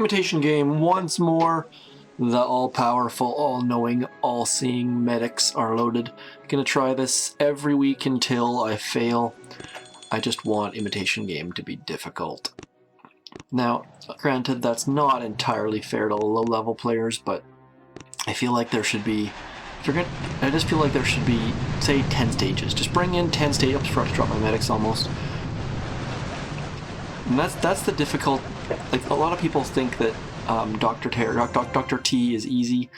Imitation game once more. The all-powerful, all-knowing, all-seeing medics are loaded. I'm gonna try this every week until I fail. I just want Imitation game to be difficult. Now, granted, that's not entirely fair to low-level players, but I feel like there should be... I just feel like there should be, say, 10 stages. Just bring in 10 stages. I forgot to drop my medics almost. And that's the difficult... Like, a lot of people think that Dr. T is easy,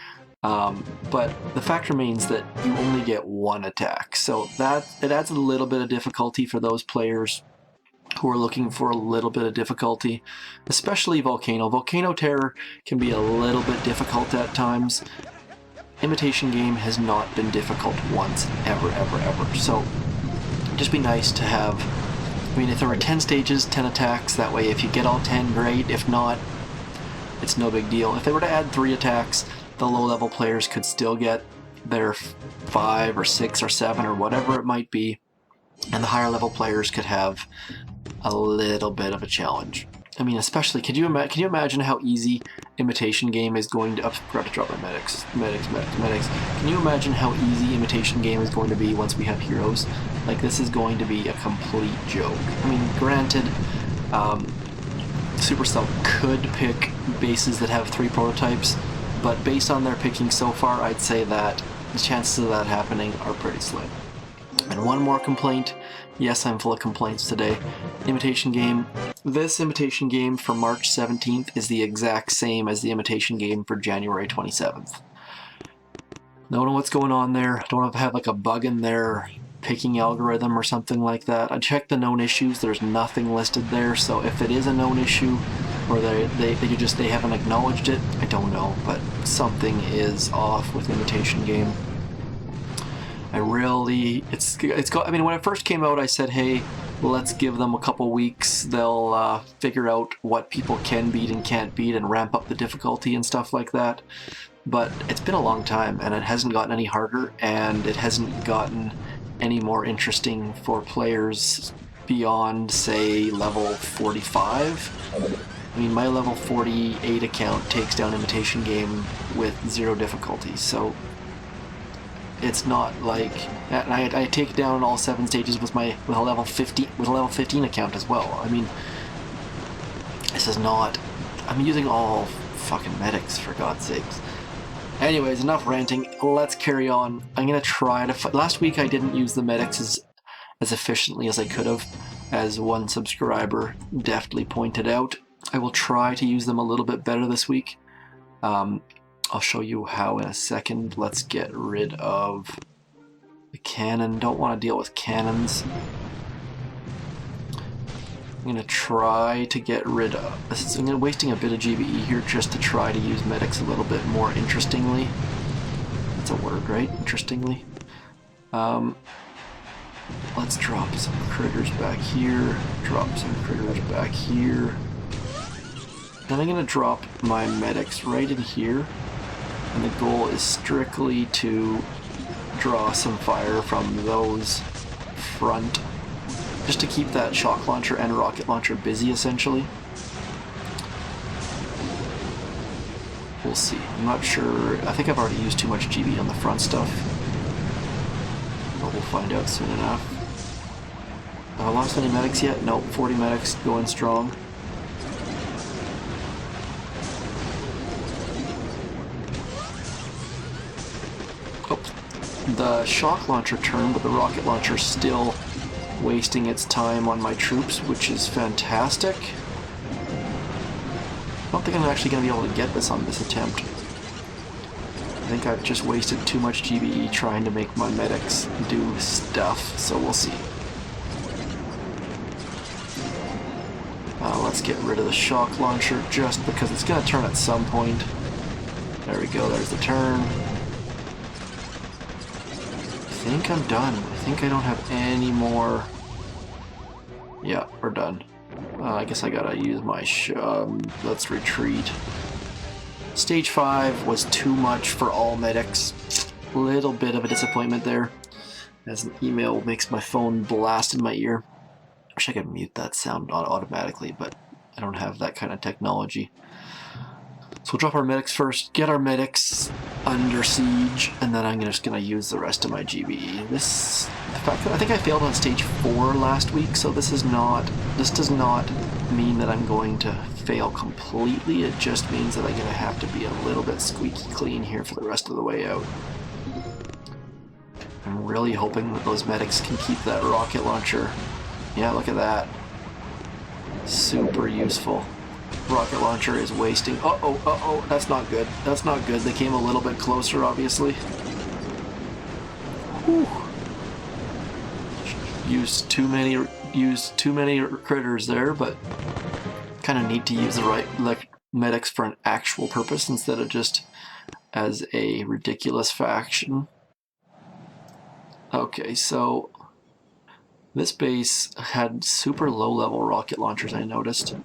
but the fact remains that you only get one attack. So it adds a little bit of difficulty for those players who are looking for a little bit of difficulty, especially Volcano. Volcano Terror can be a little bit difficult at times. Imitation game has not been difficult once, ever. So it'd just be nice to have, I mean, if there were 10 stages, 10 attacks, that way if you get all 10, great. If not, it's no big deal. If they were to add 3 attacks, the low-level players could still get their 5 or 6 or 7 or whatever it might be, and the higher-level players could have a little bit of a challenge. I mean, especially, can you imagine how easy Imitation game is going to... I forgot to drop my medics. Can you imagine how easy Imitation game is going to be once we have heroes? Like, this is going to be a complete joke. I mean, granted, Supercell could pick bases that have 3 prototypes, but based on their picking so far, I'd say that the chances of that happening are pretty slim. And one more complaint. Yes, I'm full of complaints today. Imitation game. This Imitation game for March 17th is the exact same as the Imitation game for January 27th. Don't know what's going on there. Don't know if I have like a bug in their picking algorithm or something like that. I checked the known issues. There's nothing listed there. So if it is a known issue, or they haven't acknowledged it, I don't know. But something is off with Imitation game. I mean, when it first came out, I said, hey, let's give them a couple weeks. They'll figure out what people can beat and can't beat and ramp up the difficulty and stuff like that. But it's been a long time, and it hasn't gotten any harder, and it hasn't gotten any more interesting for players beyond, say, level 45. I mean, my level 48 account takes down Imitation game with 0 difficulty, so... It's not like, and I take down all 7 stages with a level 15 account as well. I mean, this is not. I'm using all fucking medics, for God's sakes. Anyways, enough ranting. Let's carry on. I'm gonna try to. Last week I didn't use the medics as efficiently as I could have, as one subscriber deftly pointed out. I will try to use them a little bit better this week. I'll show you how in a second. Let's get rid of the cannon. Don't want to deal with cannons. I'm going to try to get rid of... I'm wasting a bit of GBE here just to try to use medics a little bit more interestingly. That's a word, right? Interestingly. Let's drop some critters back here. Drop some critters back here. Then I'm going to drop my medics right in here. And the goal is strictly to draw some fire from those front, just to keep that shock launcher and rocket launcher busy, essentially. We'll see. I'm not sure. I think I've already used too much GB on the front stuff, but we'll find out soon enough. Have I lost any medics yet? Nope. 40 medics going strong. The shock launcher turned, but the rocket launcher still wasting its time on my troops, which is fantastic. I don't think I'm actually going to be able to get this on this attempt. I think I've just wasted too much GBE trying to make my medics do stuff, so we'll see. Let's get rid of the shock launcher just because it's going to turn at some point. There we go, there's the turn. I think I'm done. I think I don't have any more. Yeah, we're done. I guess I gotta use my let's retreat. Stage 5 was too much for all medics. Little bit of a disappointment there, as an email makes my phone blast in my ear. Wish I could mute that sound automatically, but I don't have that kind of technology. So we'll drop our medics first, get our medics under siege, and then I'm just going to use the rest of my GBE. The fact that I think I failed on stage 4 last week, so this does not mean that I'm going to fail completely. It just means that I'm going to have to be a little bit squeaky clean here for the rest of the way out. I'm really hoping that those medics can keep that rocket launcher. Yeah, look at that. Super useful. Rocket launcher is wasting. Uh-oh, that's not good. That's not good. They came a little bit closer, obviously. Whew. Used too many critters there, but kind of need to use the right medics for an actual purpose instead of just as a ridiculous faction. Okay, so this base had super low-level rocket launchers, I noticed.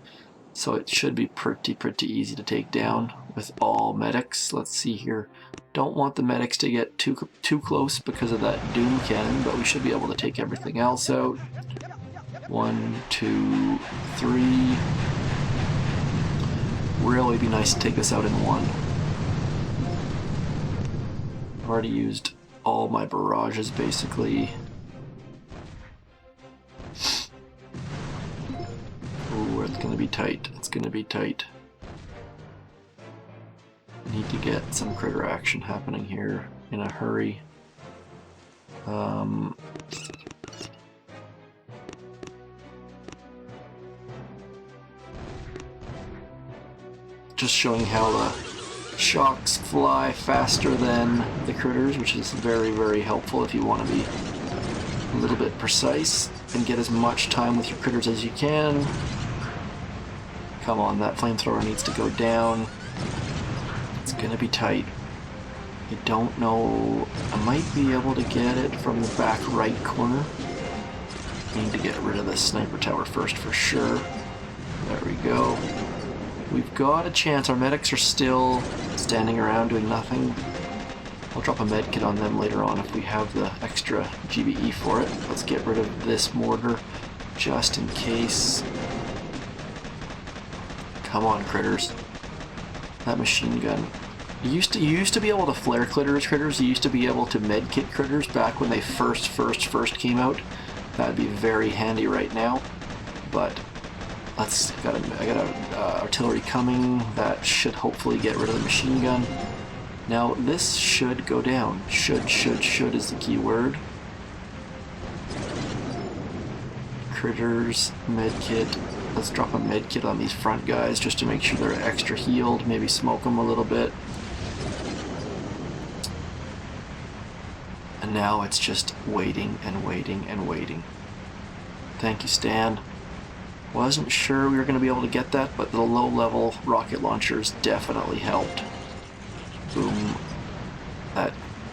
So it should be pretty easy to take down with all medics. Let's see here. Don't want the medics to get too close because of that Doom Cannon, but we should be able to take everything else out. 1, 2, 3. Really be nice to take this out in one. I've already used all my barrages basically. Ooh, it's gonna be tight. It's gonna be tight. Need to get some critter action happening here in a hurry. Just showing how the shocks fly faster than the critters, which is very helpful if you want to be a little bit precise and get as much time with your critters as you can. Come on, that flamethrower needs to go down. It's gonna be tight. I don't know. I might be able to get it from the back right corner. Need to get rid of this sniper tower first for sure. There we go. We've got a chance. Our medics are still standing around doing nothing. I'll drop a med kit on them later on if we have the extra GBE for it. Let's get rid of this mortar just in case. Come on, critters. That machine gun. You used to be able to flare critters. You used to be able to med kit critters back when they first came out. That'd be very handy right now. But I got artillery coming. That should hopefully get rid of the machine gun. Now this should go down. Should is the key word. Critters, medkit. Let's drop a medkit on these front guys just to make sure they're extra healed. Maybe smoke them a little bit. And now it's just waiting and waiting and waiting. Thank you, Stan. Wasn't sure we were going to be able to get that, but the low-level rocket launchers definitely helped. Boom.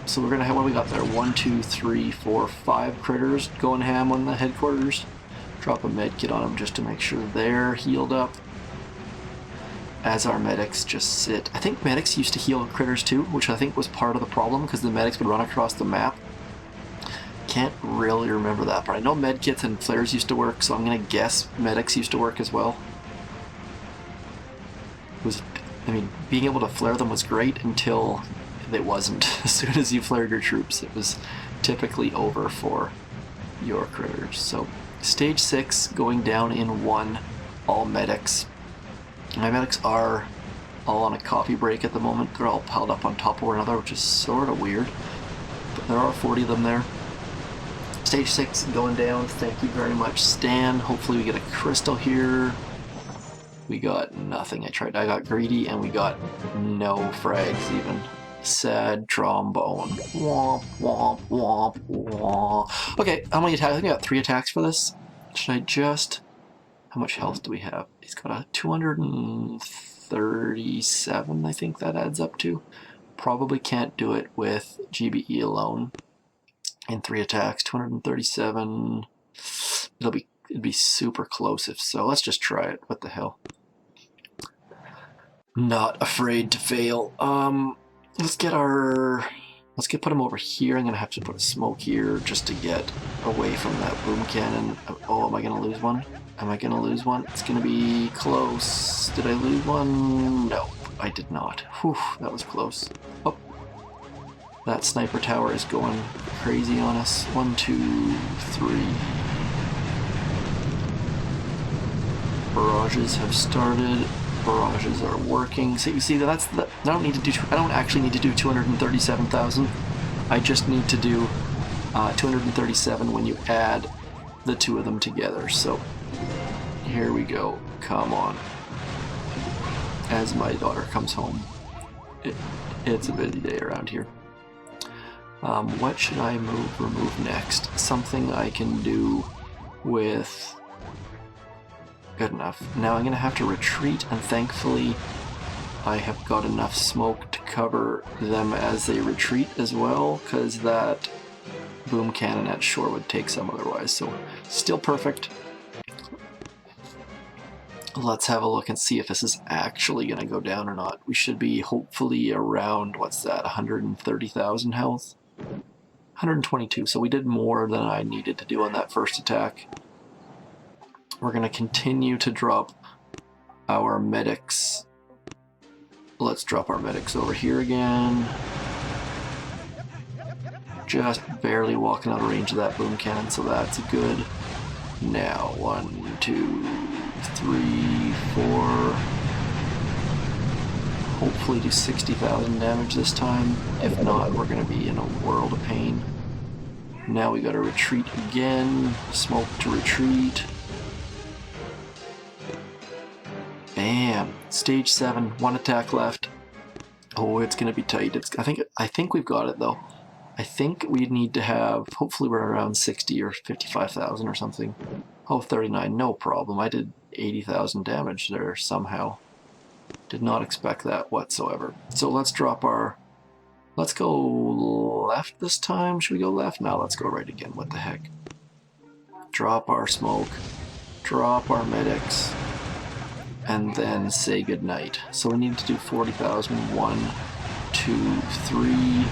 So we're going to have, what we got there? 1, 2, 3, 4, 5 critters going ham on the headquarters. Drop a med kit on them just to make sure they're healed up. As our medics just sit. I think medics used to heal critters too, which I think was part of the problem because the medics would run across the map. Can't really remember that, but I know medkits and flares used to work, so I'm gonna guess medics used to work as well. I mean, being able to flare them was great until it wasn't. As soon as you flared your troops, it was typically over for your critters. So, stage 6 going down in 1, all medics. My medics are all on a coffee break at the moment. They're all piled up on top of one another, which is sort of weird. But there are 40 of them there. Stage 6 going down. Thank you very much, Stan. Hopefully we get a crystal here. We got nothing. I got greedy and we got no frags even. Sad trombone. Womp, womp, womp, womp. Okay, how many attacks? I think I got 3 attacks for this. Should I just... How much health do we have? He's got a 237, I think that adds up to. Probably can't do it with GBE alone. In 3 attacks, 237. It'd be super close if so. Let's just try it. What the hell? Not afraid to fail. Let's get our Let's put him over here. I'm going to have to put a smoke here just to get away from that boom cannon. Oh, am I going to lose one? Am I going to lose one? It's going to be close. Did I lose one? No, I did not. Whew, that was close. Oh, that sniper tower is going crazy on us. 1, 2, 3. Barrages have started. Barrages are working. So you see, that's the. I don't actually need to do 237,000. I just need to do 237 when you add the two of them together. So here we go. Come on. As my daughter comes home, it's a busy day around here. What should I remove next? Something I can do with. Good enough. Now I'm going to have to retreat, and thankfully I have got enough smoke to cover them as they retreat as well, because that boom cannon at shore would take some otherwise. So still perfect. Let's have a look and see if this is actually going to go down or not. We should be hopefully around, what's that, 130,000 health? 122, so we did more than I needed to do on that first attack. We're going to continue to drop our medics. Let's drop our medics over here again. Just barely walking out of range of that boom cannon, so that's good. Now, 1, 2, 3, 4. Hopefully do 60,000 damage this time. If not, we're going to be in a world of pain. Now we got to retreat again. Smoke to retreat. Bam! Stage 7, 1 attack left. Oh, it's gonna be tight. I think we've got it though. I think we need to have. Hopefully, we're around 60 or 55,000 or something. Oh, 39, no problem. I did 80,000 damage there somehow. Did not expect that whatsoever. So let's drop our. Let's go left this time. Should we go left? No, let's go right again. What the heck? Drop our smoke. Drop our medics. And then say goodnight. So we need to do 40,000. 1, 2, 3.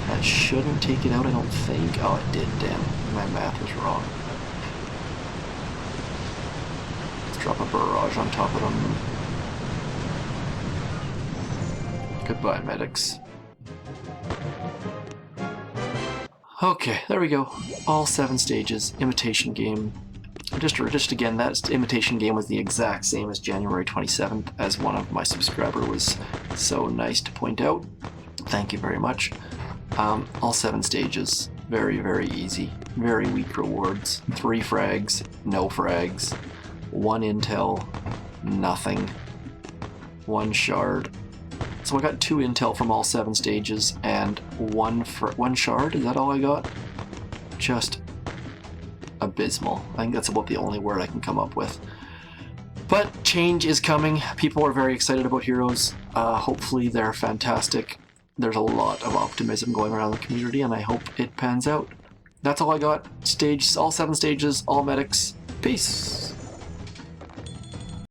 That shouldn't take it out, I don't think. Oh, it did, damn. My math was wrong. Let's drop a barrage on top of them. Goodbye, medics. Okay, there we go. All 7 stages. Imitation game. Just again, that imitation game was the exact same as January 27th, as one of my subscriber was so nice to point out. Thank you very much. All 7 stages. Very, very easy. Very weak rewards. 3 frags, no frags. 1 intel, nothing. 1 shard. So I got 2 intel from all 7 stages, and 1 shard? Is that all I got? Just abysmal. I think that's about the only word I can come up with. But change is coming. People are very excited about Heroes. Hopefully they're fantastic. There's a lot of optimism going around the community, and I hope it pans out. That's all I got. All 7 stages, all medics. Peace!